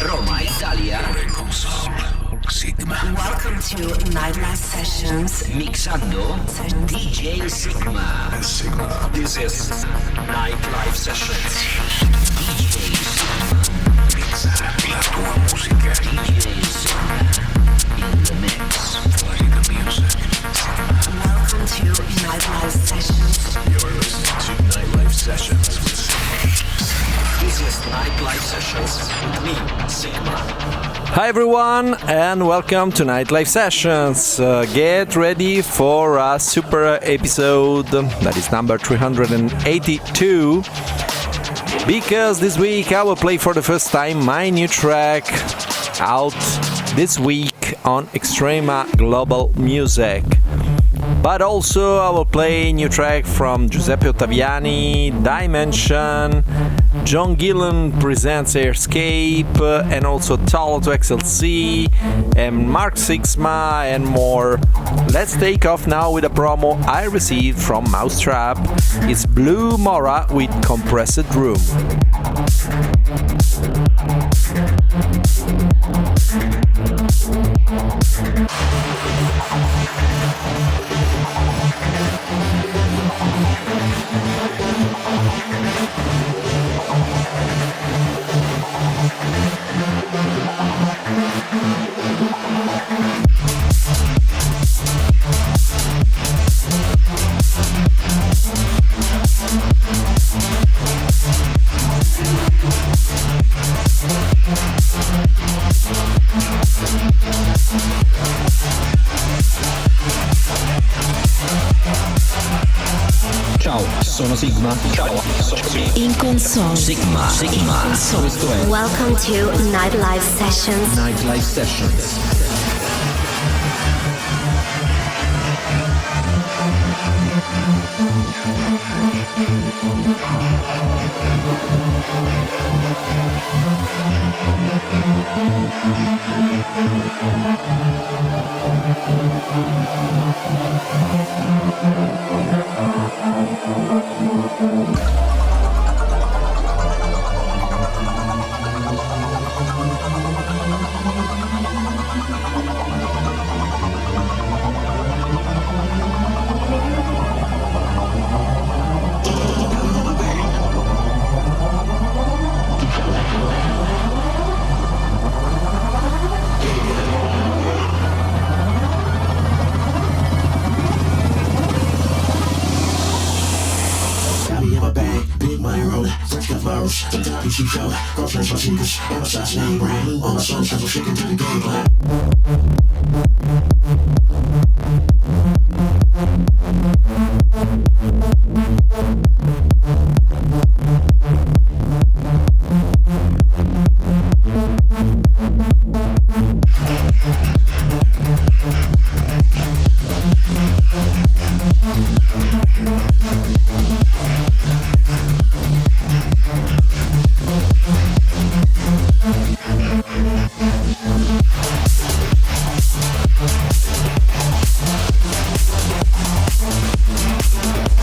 Roma, Italia. Sygma. Welcome to Nightlife Sessions. Mixando DJ Sygma. Sygma. This is Nightlife Sessions. DJ Mixa la tua musica. DJ Sygma in the mix. Play the music. Welcome to Nightlife Sessions. You're listening to Nightlife Sessions with This is Nightlife Sessions with me, Sygma. Hi everyone and welcome to Nightlife Sessions. Get ready for a super episode that is number 382, because this week I will play for the first time my new track out this week on Extrema Global Music. But also I will play new track from Giuseppe Ottaviani, Dimension, John Gielen presents Airscape, and also Talla to XLC, and Mark Sixma, and more. Let's take off now with a promo I received from Mousetrap. It's Blue Mora with Compressed Room. Ciao, sono Sygma. Ciao, sono Sygma. In console. Sygma. Questo è Welcome to Nightlife Sessions. Nightlife Sessions.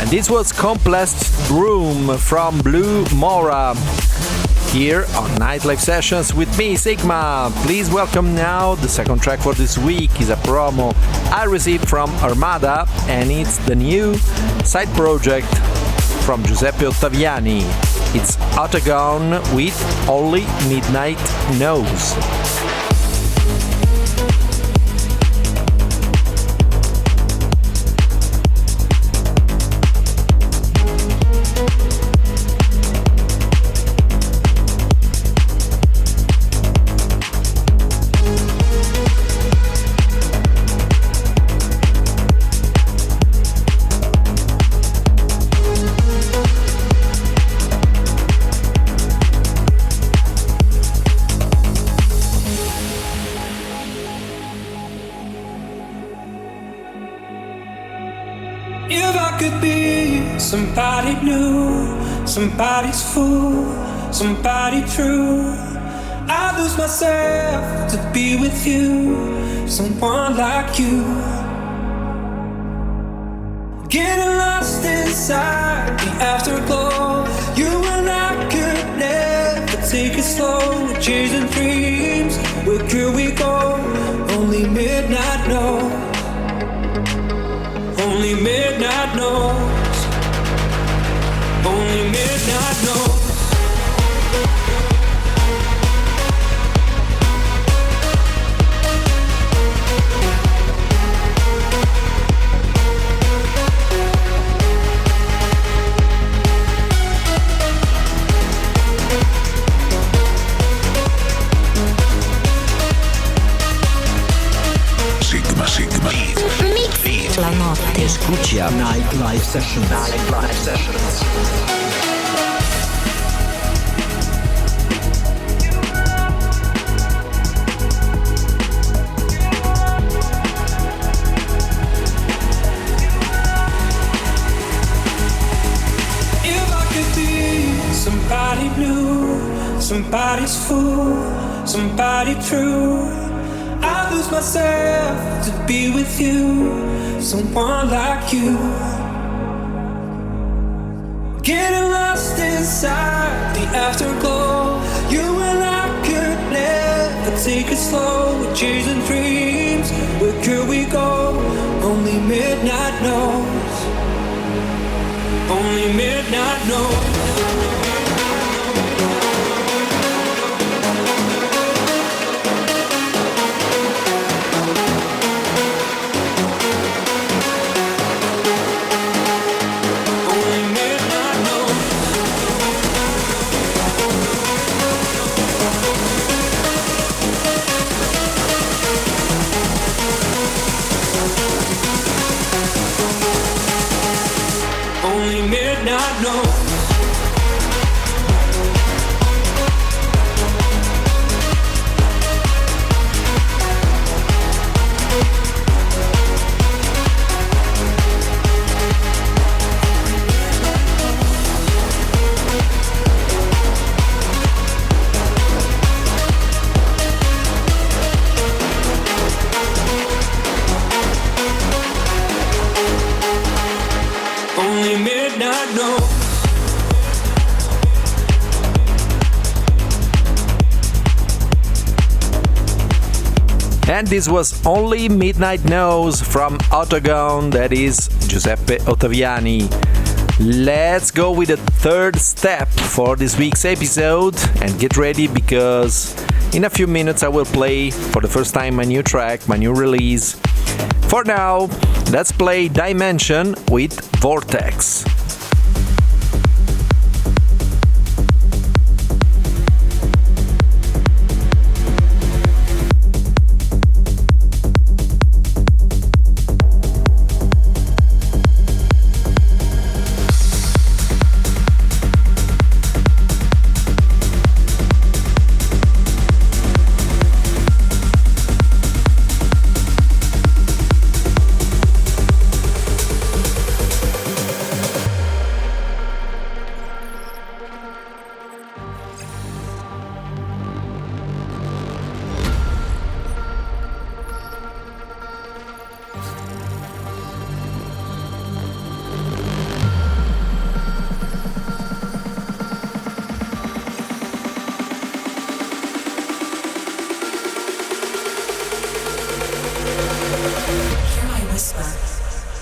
This was Compressed Room from Blue Mora here on Nightlife Sessions with me, Sygma. Please welcome now the second track for this week is a promo I received from Armada, and it's the new side project from Giuseppe Ottaviani. It's Ottagon with Only Midnight Knows. If I could be somebody new, somebody's fool, somebody true, I'd lose myself to be with you, someone like you. Getting lost inside the afterglow, you and I could never take it slow, chasing dreams. Where could we go? Only midnight knows. Only midnight knows. Only midnight knows. La notte. Escucha Nightlife Sessions. Nightlife Sessions. If I could be somebody new, somebody's fool, somebody true, I lose myself to be with you, someone like you. Getting lost inside the afterglow. You and I could never take it slow. We're chasing dreams. Where could we go? Only midnight knows. Only midnight knows. Only midnight knows. Only midnight knows. And this was Only Midnight Knows from Ottagon, that is Giuseppe Ottaviani. Let's go with the third step for this week's episode and get ready because in a few minutes I will play for the first time my new track, my new release. For now, let's play Dimension with VORTEX.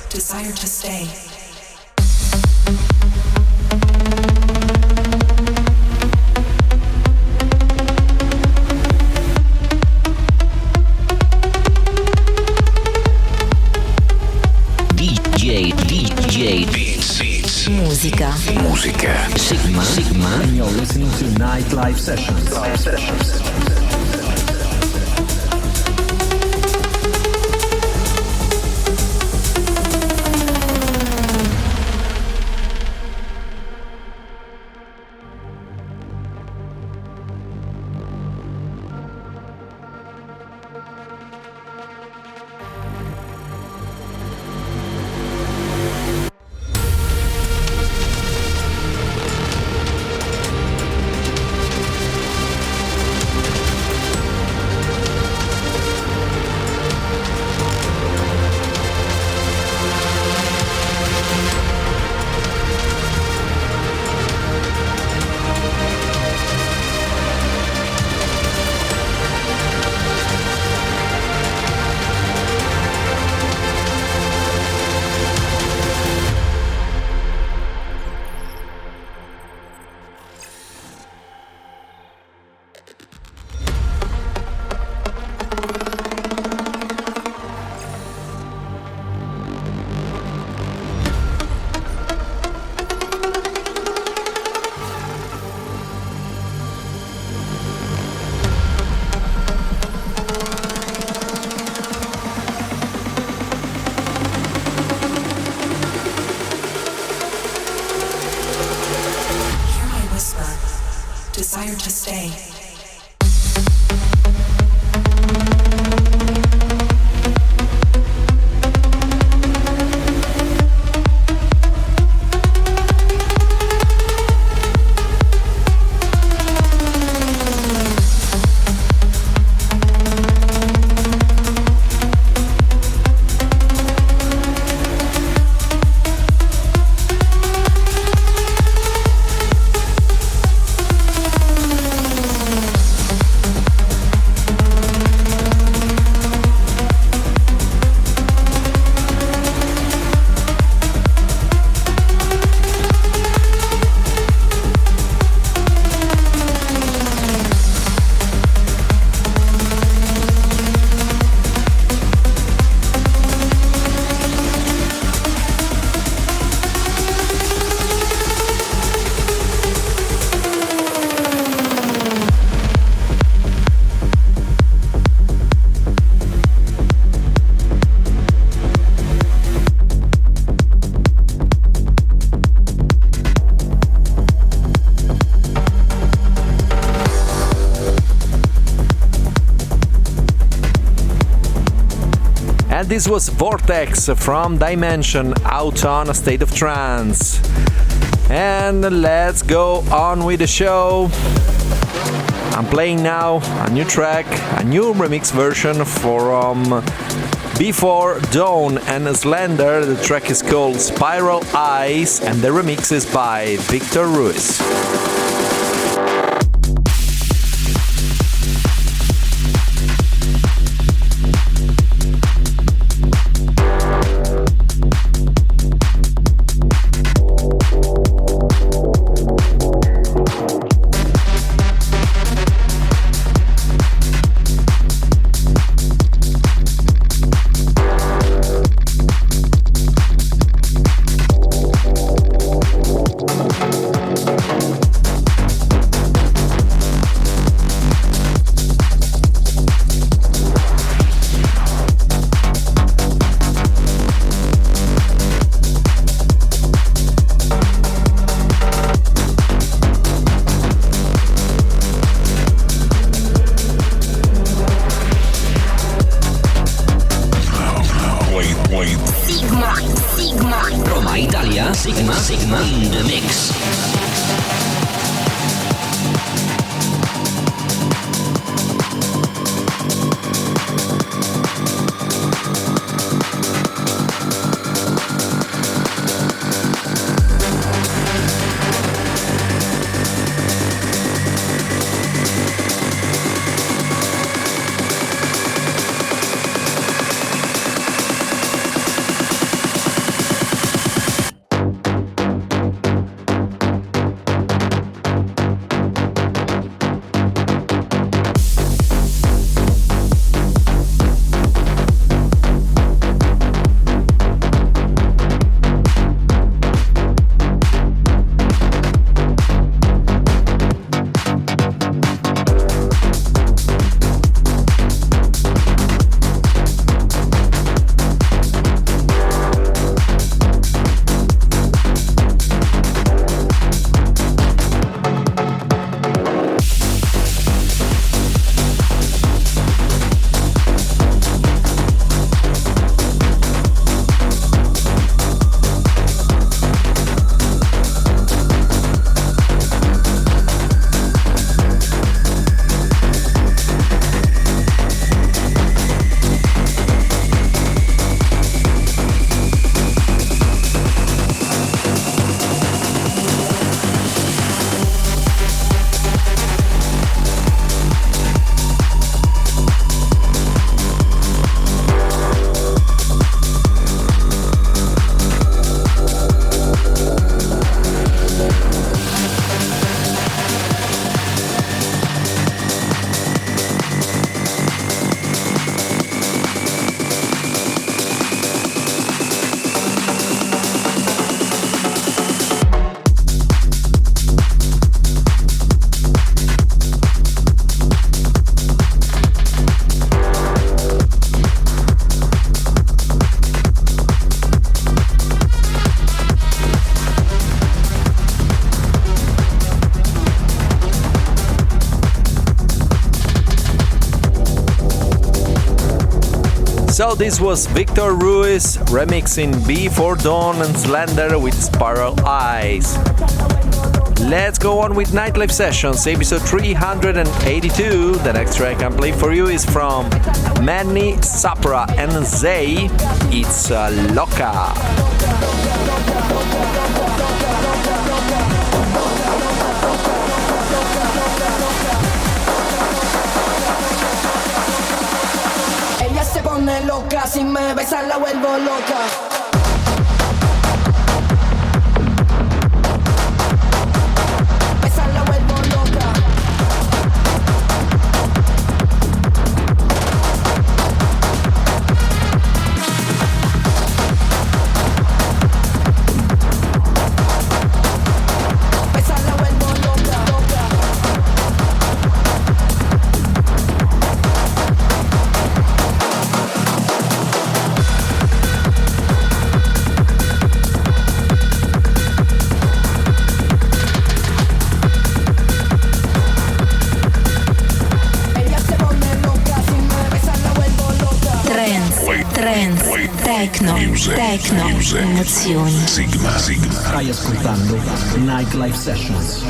Desire to stay. DJ Beats. Musica. Sygma. And you're listening to Nightlife Sessions. desire to stay. This was VORTEX from Dimension, out on A State of Trance. And let's go on with the show. I'm playing now a new track, a new remix version from Before Dawn and Slander. The track is called Spiral Eyes and the remix is by Victor Ruiz. So this was Victor Ruiz remixing Before Dawn and Slander with Spiral Eyes. Let's go on with Nightlife Sessions, episode 382. The next track I'm playing for you is from Mannie, Sapra and Zay. It's LOCA. Ella se pone loca, si me besa la vuelvo loca. Techno, emozioni. Sygma. Stai ascoltando Nightlife Sessions.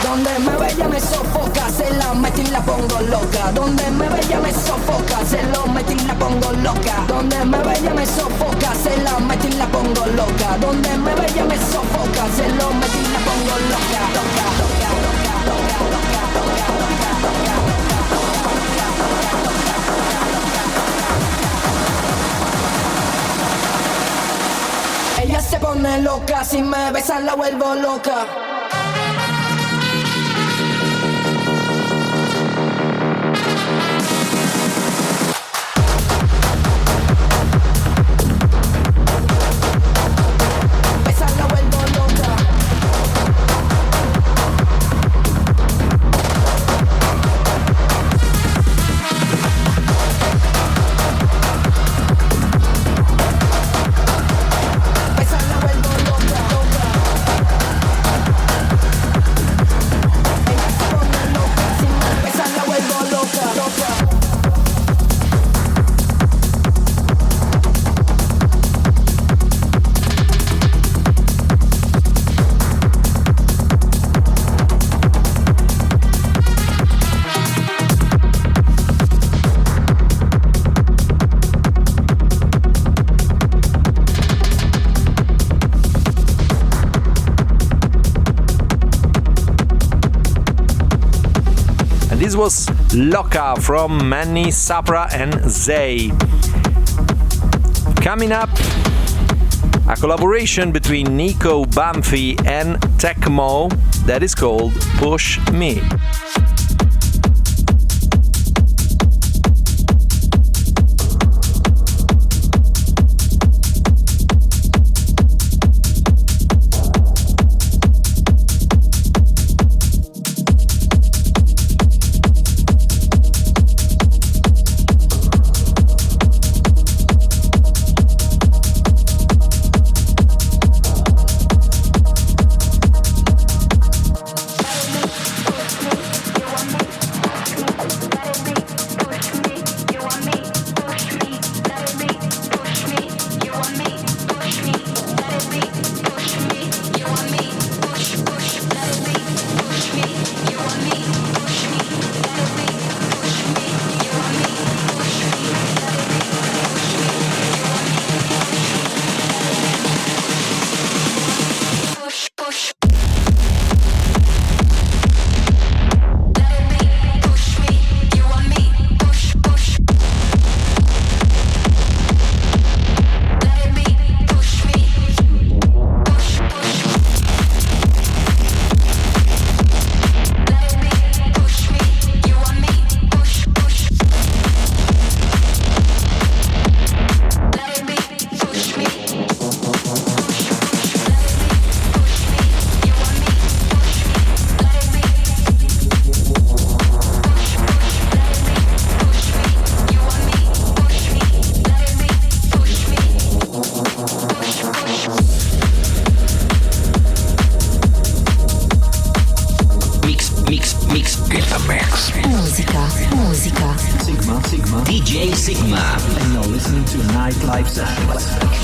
Donde me ve ella me sofoca, se la meto y la pongo loca. Donde me ve ella me sofoca, se lo meto y la pongo loca. Donde me ve ella me sofoca, se la meto y la pongo loca. Donde me ve ella me sofoca, se lo meto y la pongo loca. Ella se pone loca, si me besa la vuelvo loca. This was LOCA from Mannie, Sapra and Zay. Coming up, a collaboration between Nico, Banfi and Techmo that is called Push Me. DJ Sygma. And you're listening to Nightlife Sessions.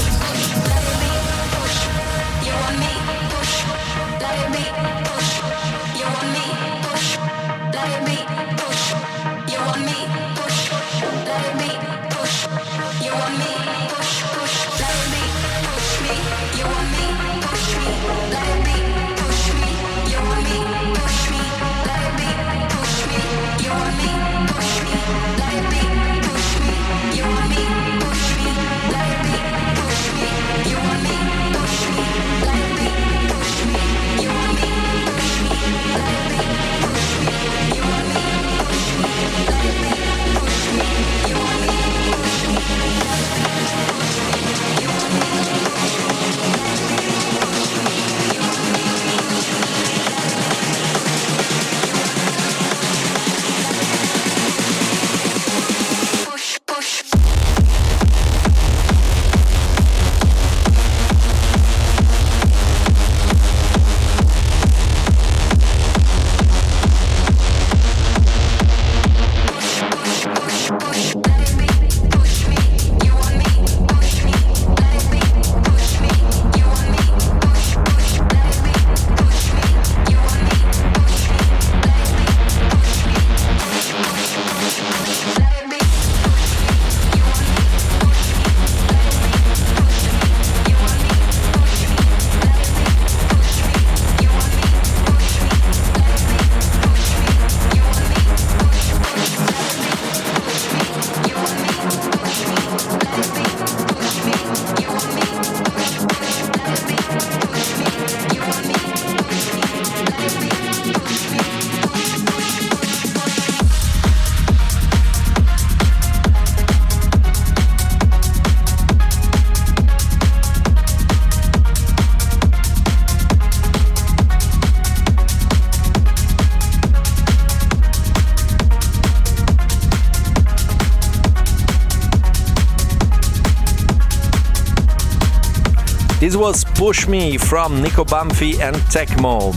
This was Push Me from Nico, Banfi and Techmo.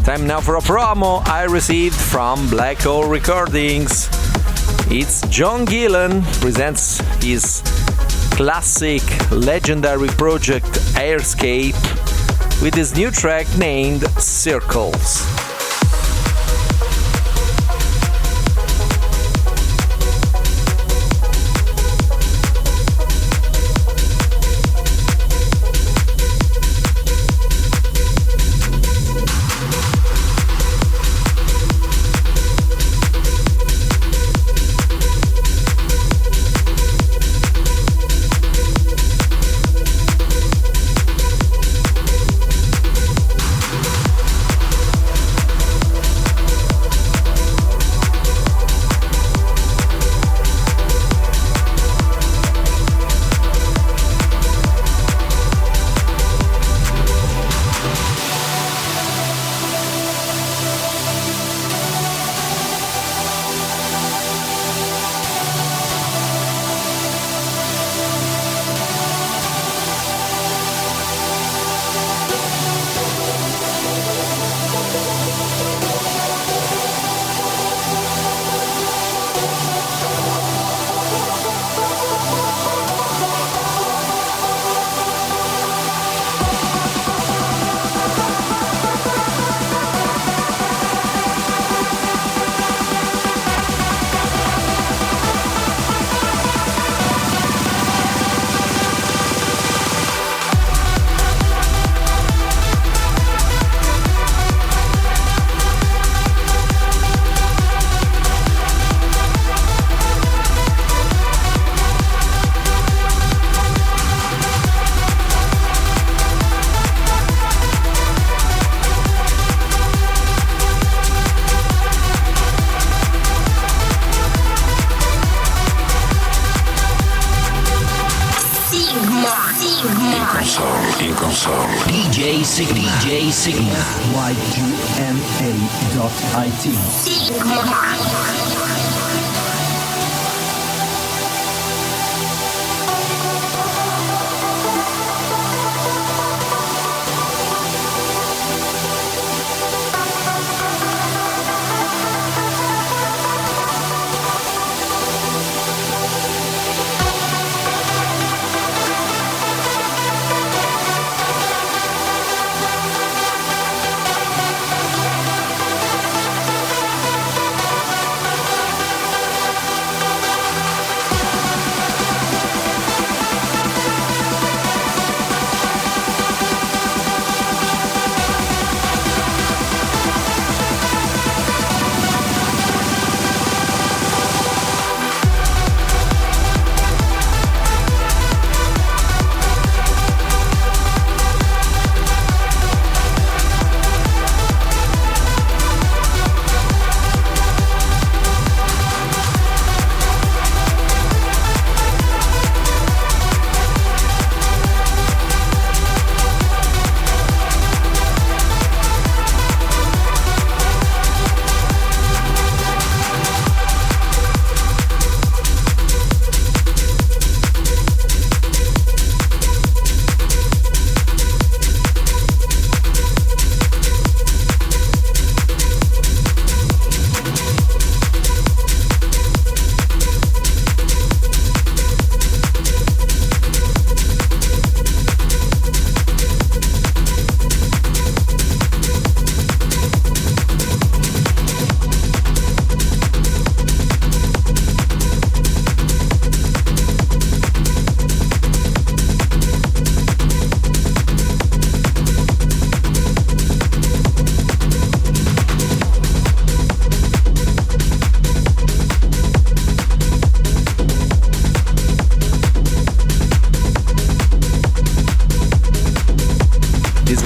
Time now for a promo I received from Black Hole Recordings. It's John Gielen presents his classic legendary project Airscape with his new track named Circles. In console. DJ Sygma. DJ Sygma. Yuma.it.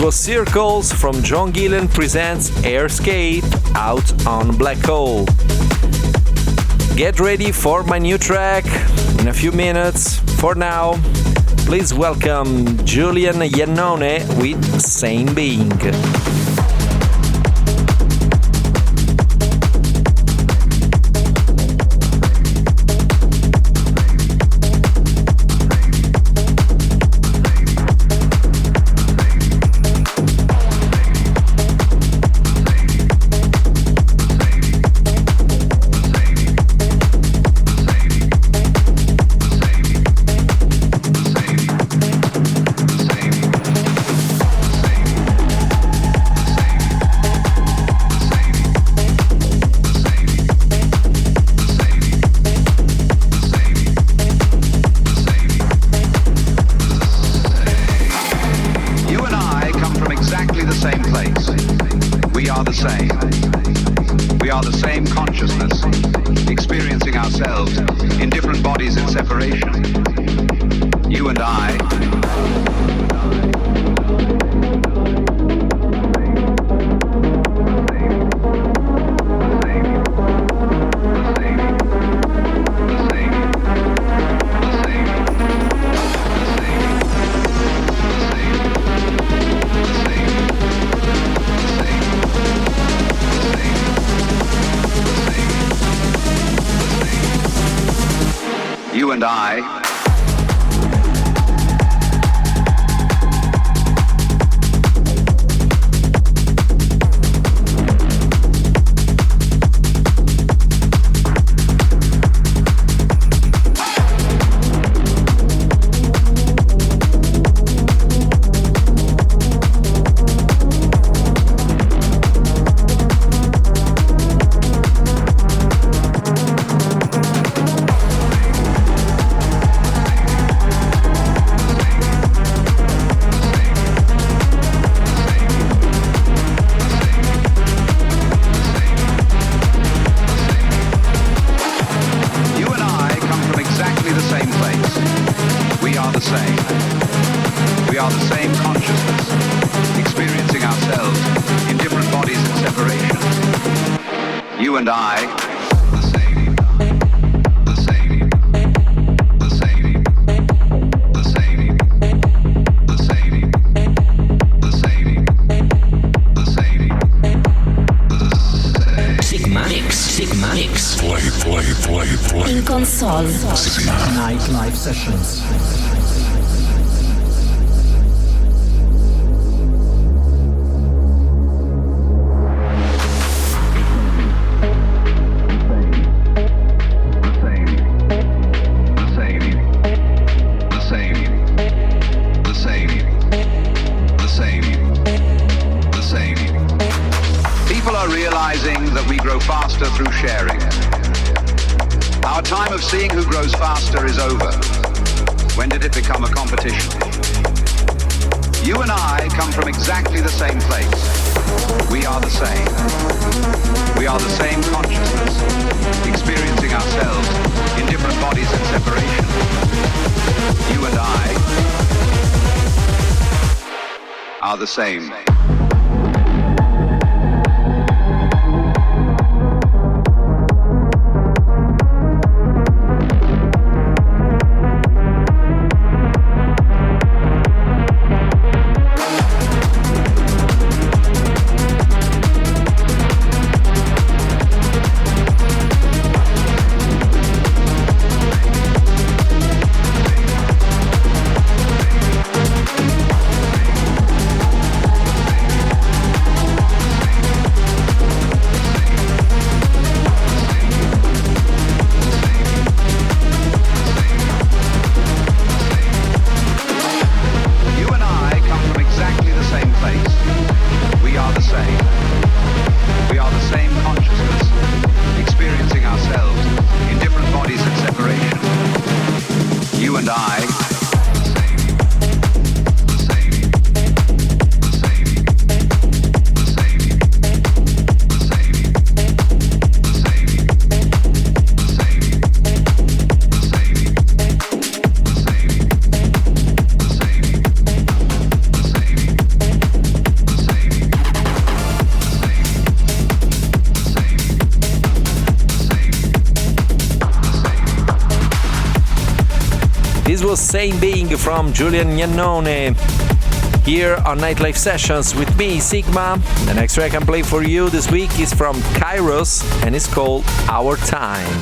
was Circles from Gielen presents Airscape out on Black Hole. Get ready for my new track in a few minutes. For now, please welcome Julian Iannone with Same Being. In console. Nightlife sessions. Through sharing. Our time of seeing who grows faster is over. When did it become a competition? You and I come from exactly the same place. We are the same. We are the same consciousness, experiencing ourselves in different bodies in separation. You and I are the same. This was Same Being from Julian Iannone here on Nightlife Sessions with me, Sygma. The next track I can play for you this week is from Kyros and it's called Our Time.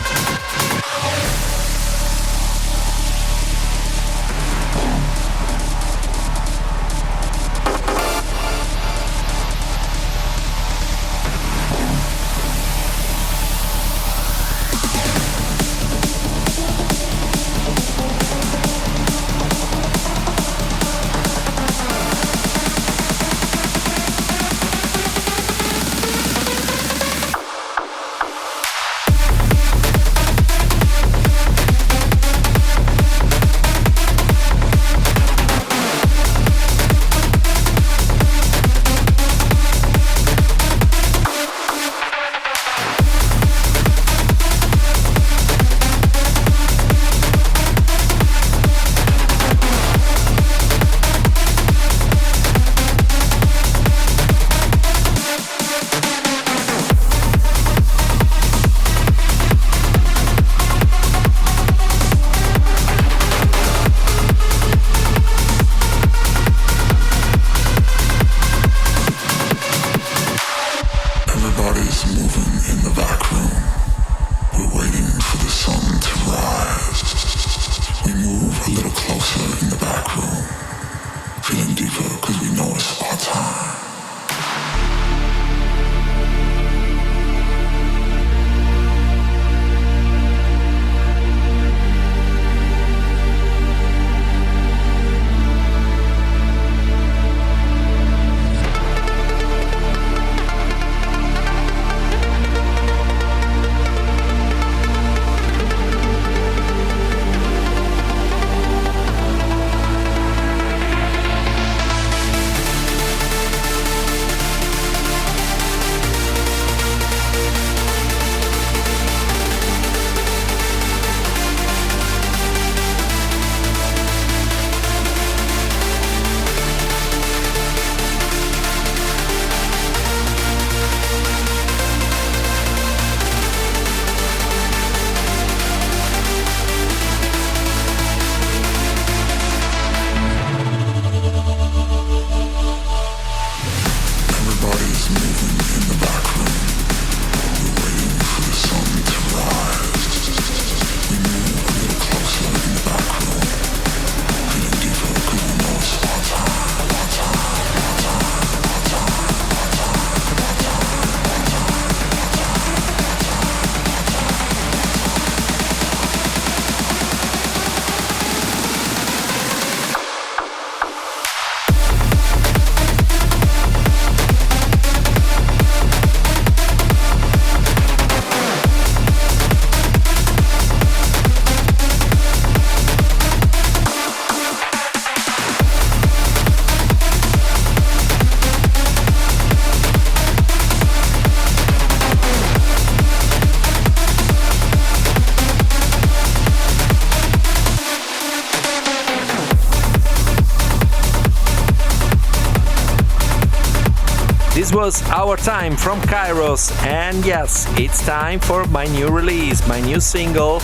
This was Our Time from Kyros, and yes, it's time for my new release, my new single,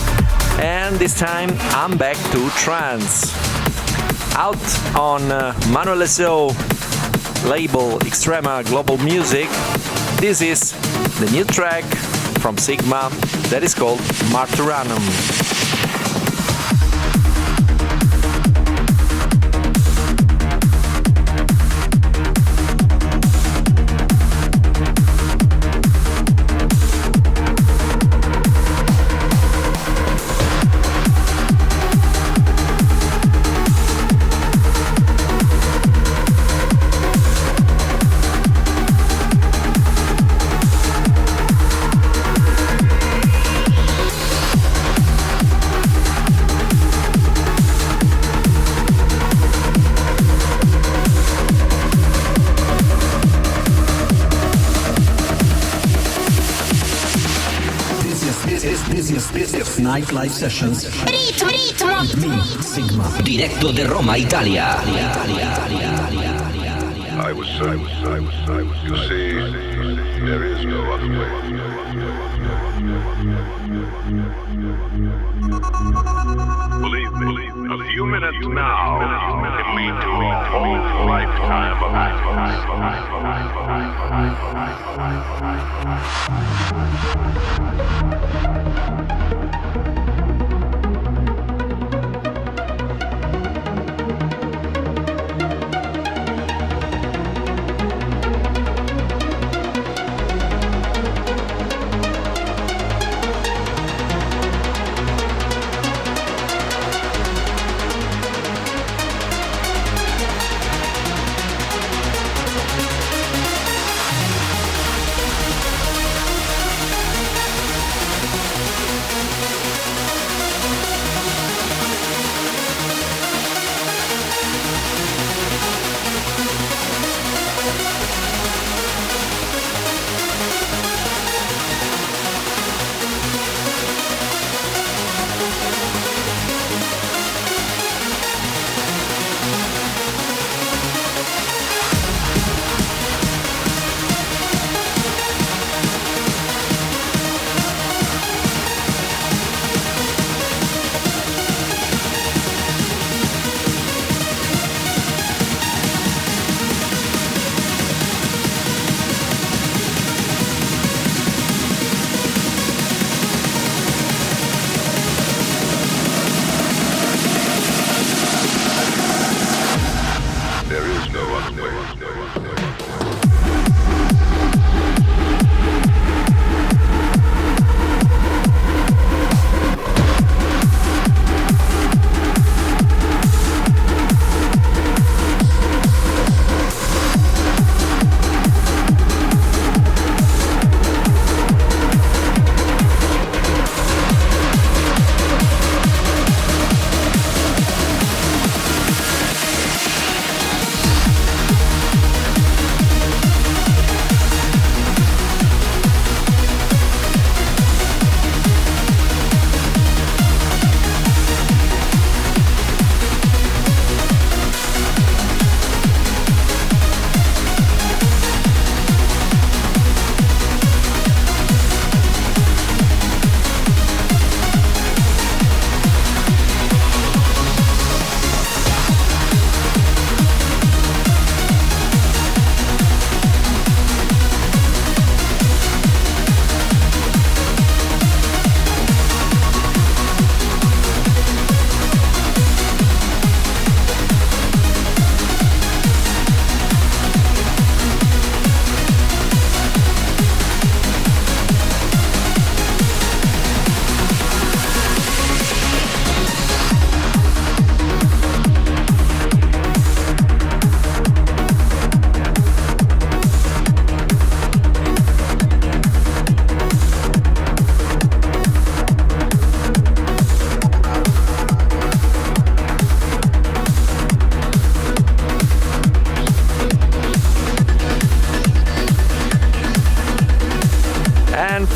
and this time I'm back to trance. Out on Manuel S.O. label Extrema Global Music, this is the new track from Sygma that is called MARTURANUM. Nightlife Sessions. Ritmo. With me, Sygma. Diretto de Roma, Italia. I was. You see, there is no other way. Believe me, few minutes now can lead to a whole lifetime of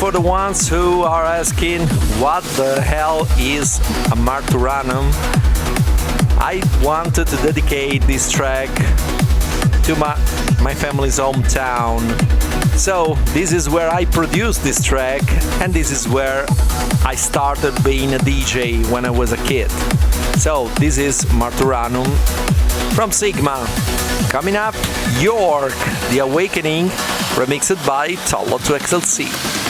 for the ones who are asking what the hell is a MARTURANUM, I wanted to dedicate this track to my family's hometown. So this is where I produced this track, and this is where I started being a DJ when I was a kid. So this is MARTURANUM from Sygma. Coming up, York, The Awakening, remixed by Talla to XLC.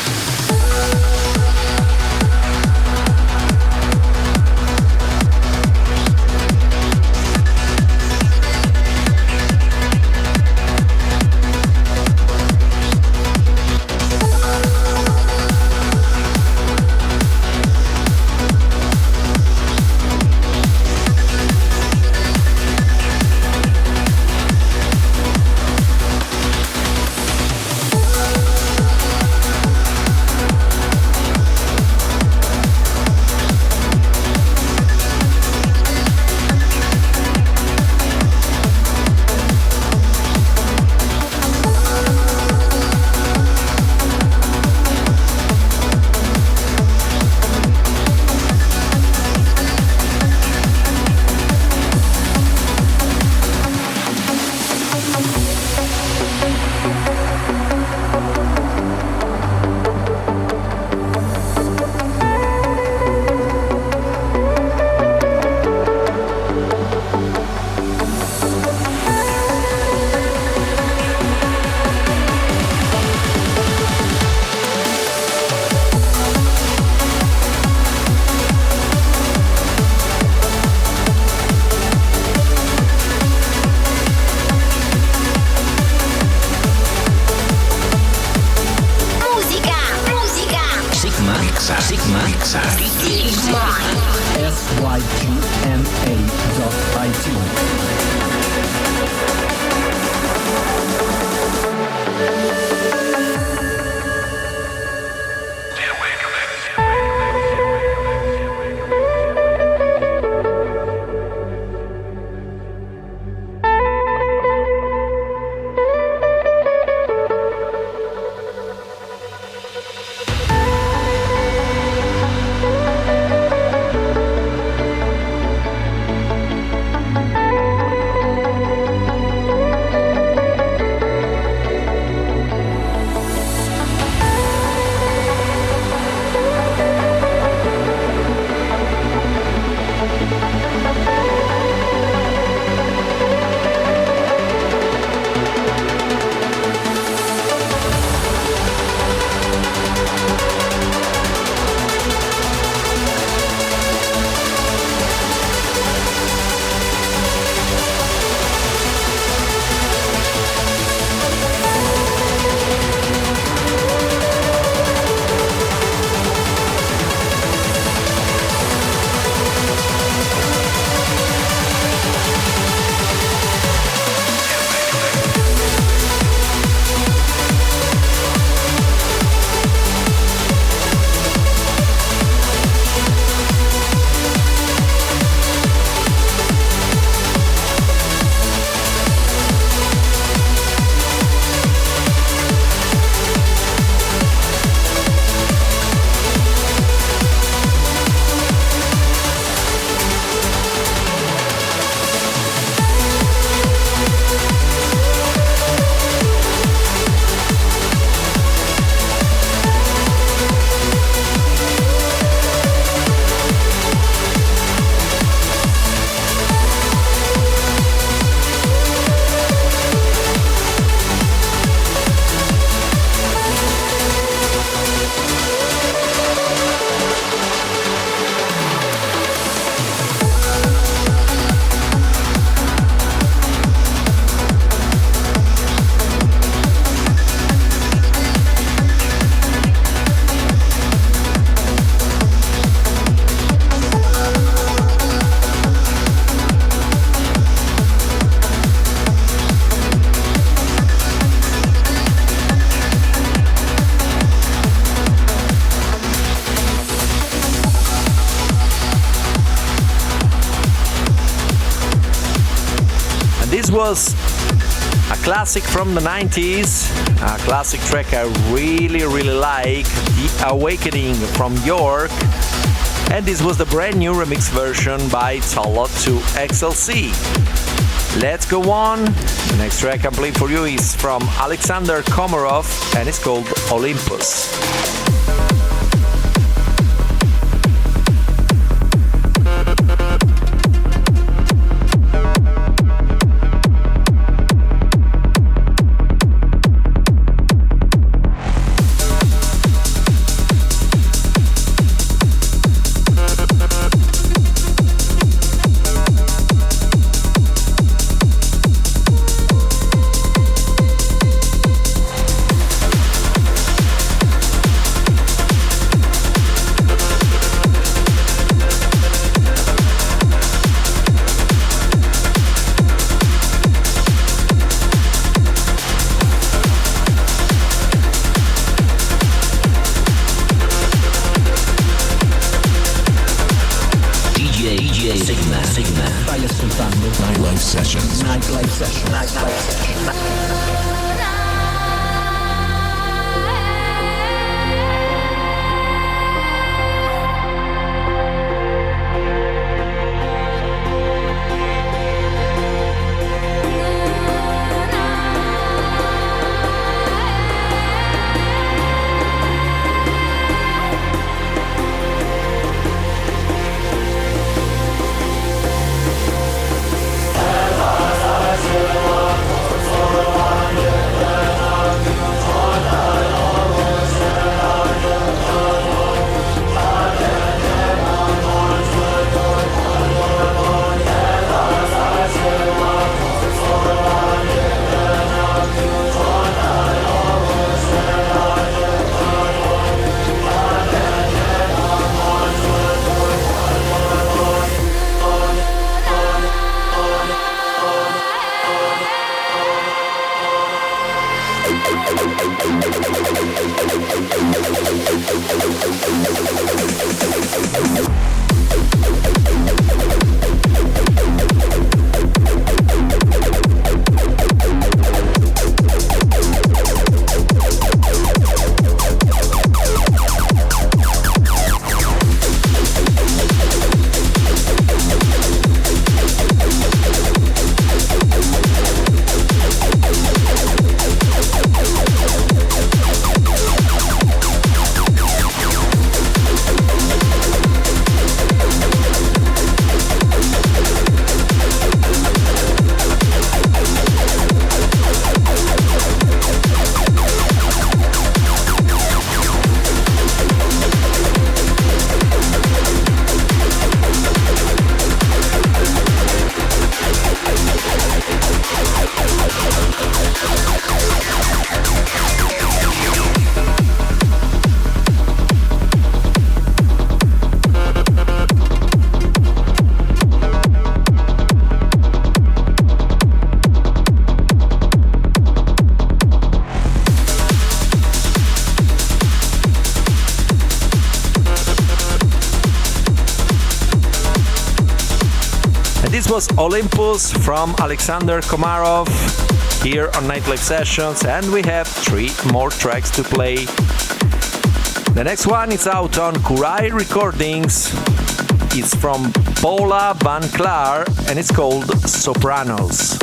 was a classic from the 90s, a classic track I really like, The Awakening from York, and this was the brand new remix version by Talla to XLC. Let's go on. The next track I'm playing for you is from Alexander Komarov and it's called Olympus. Sygma. Stai ascoltando Nightlife Sessions. Nightlife Sessions. As I this was Olympus from Alexander Komarov here on Nightlife Sessions, and we have 3 more tracks to play. The next one is out on Kurai Recordings. It's from Paula van Klar and it's called Sopranos.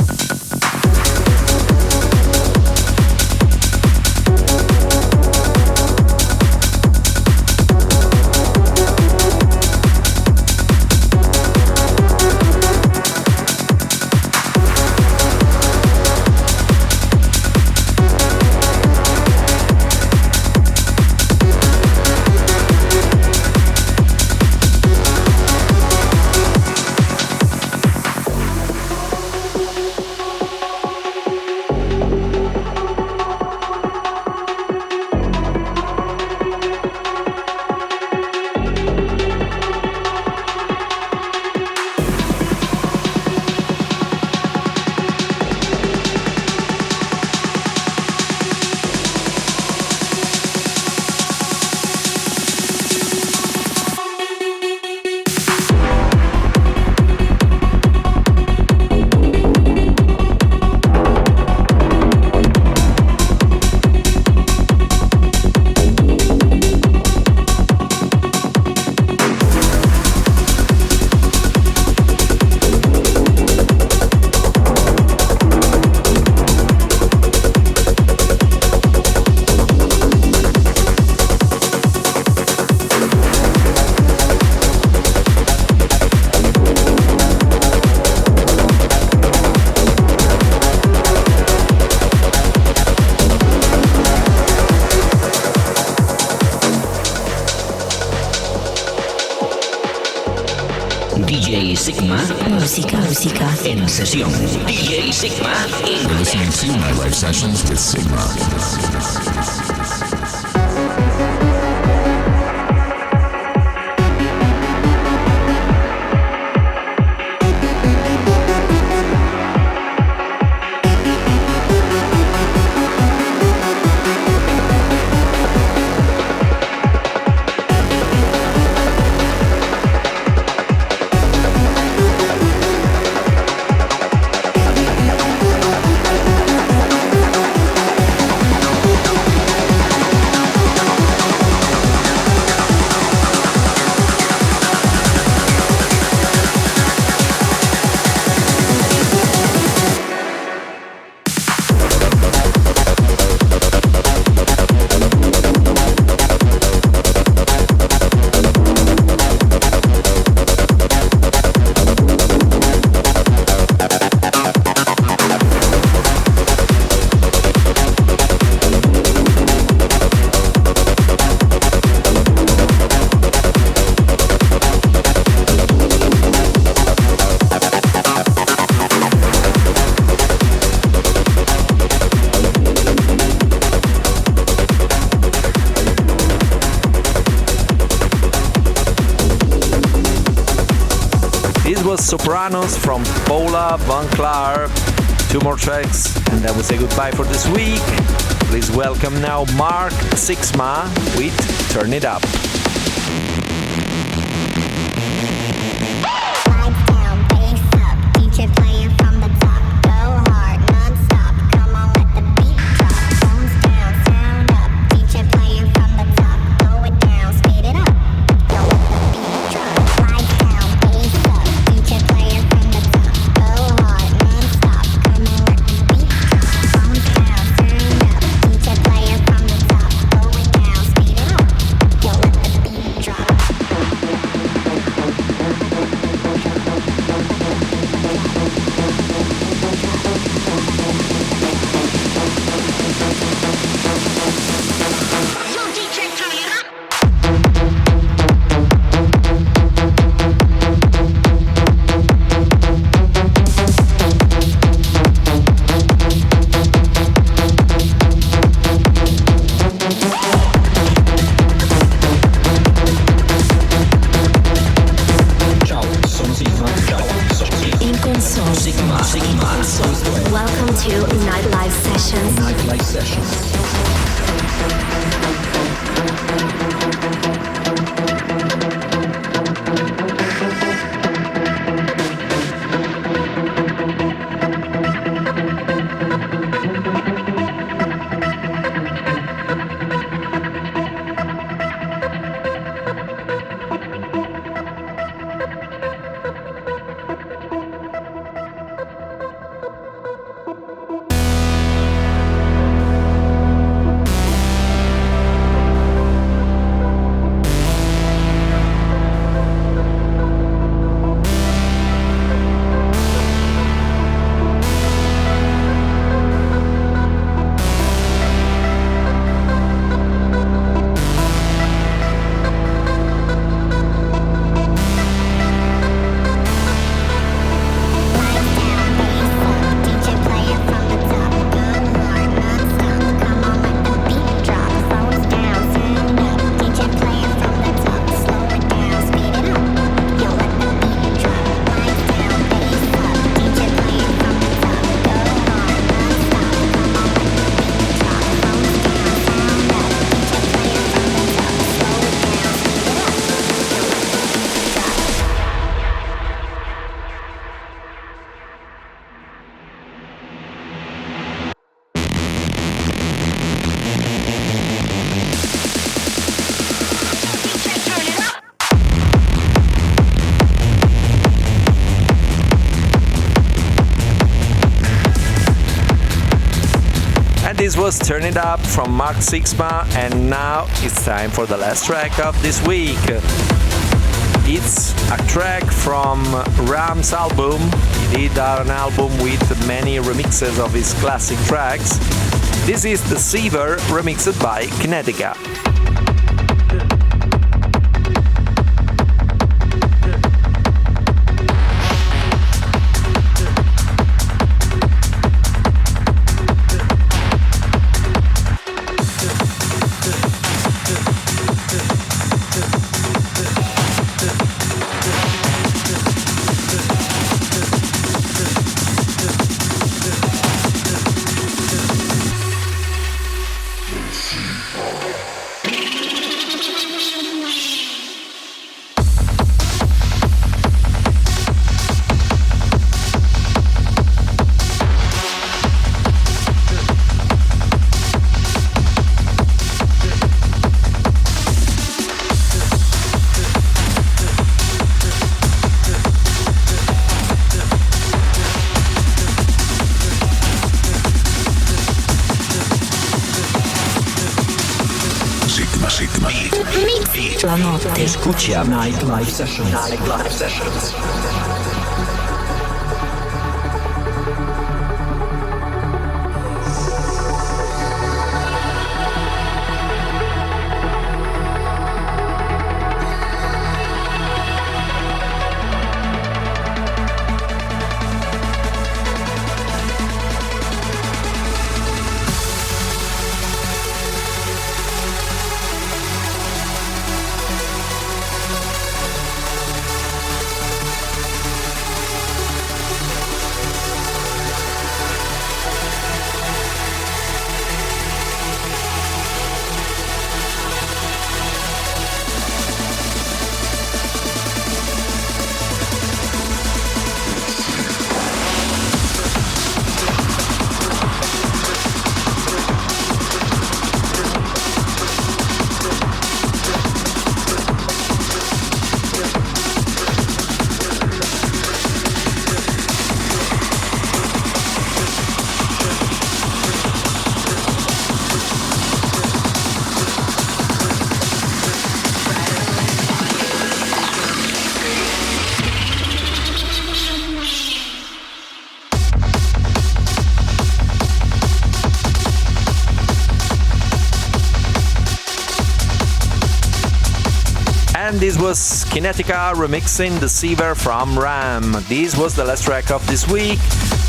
DJ Sygma. Música. En sesión. DJ Sygma. You're listening to Nightlife Sessions with Sygma. Sopranos from Paula van Klar. 2 more tracks and I will say goodbye for this week. Please welcome now Mark Sixma with Turn It Up. Welcome to Nightlife Sessions. Nightlife Sessions. This was Turn It Up from Mark Sixma, and now it's time for the last track of this week. It's a track from Ram's album. He did an album with many remixes of his classic tracks. This is DECEIVER remixed by Kinetica. La notte. Escucha Nightlife Sessions. Nightlife Sessions. And this was Kinetica remixing DECEIVER from Ram. This was the last track of this week.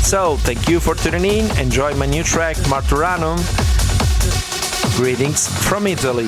So, thank you for tuning in. Enjoy my new track, MARTURANUM. Greetings from Italy.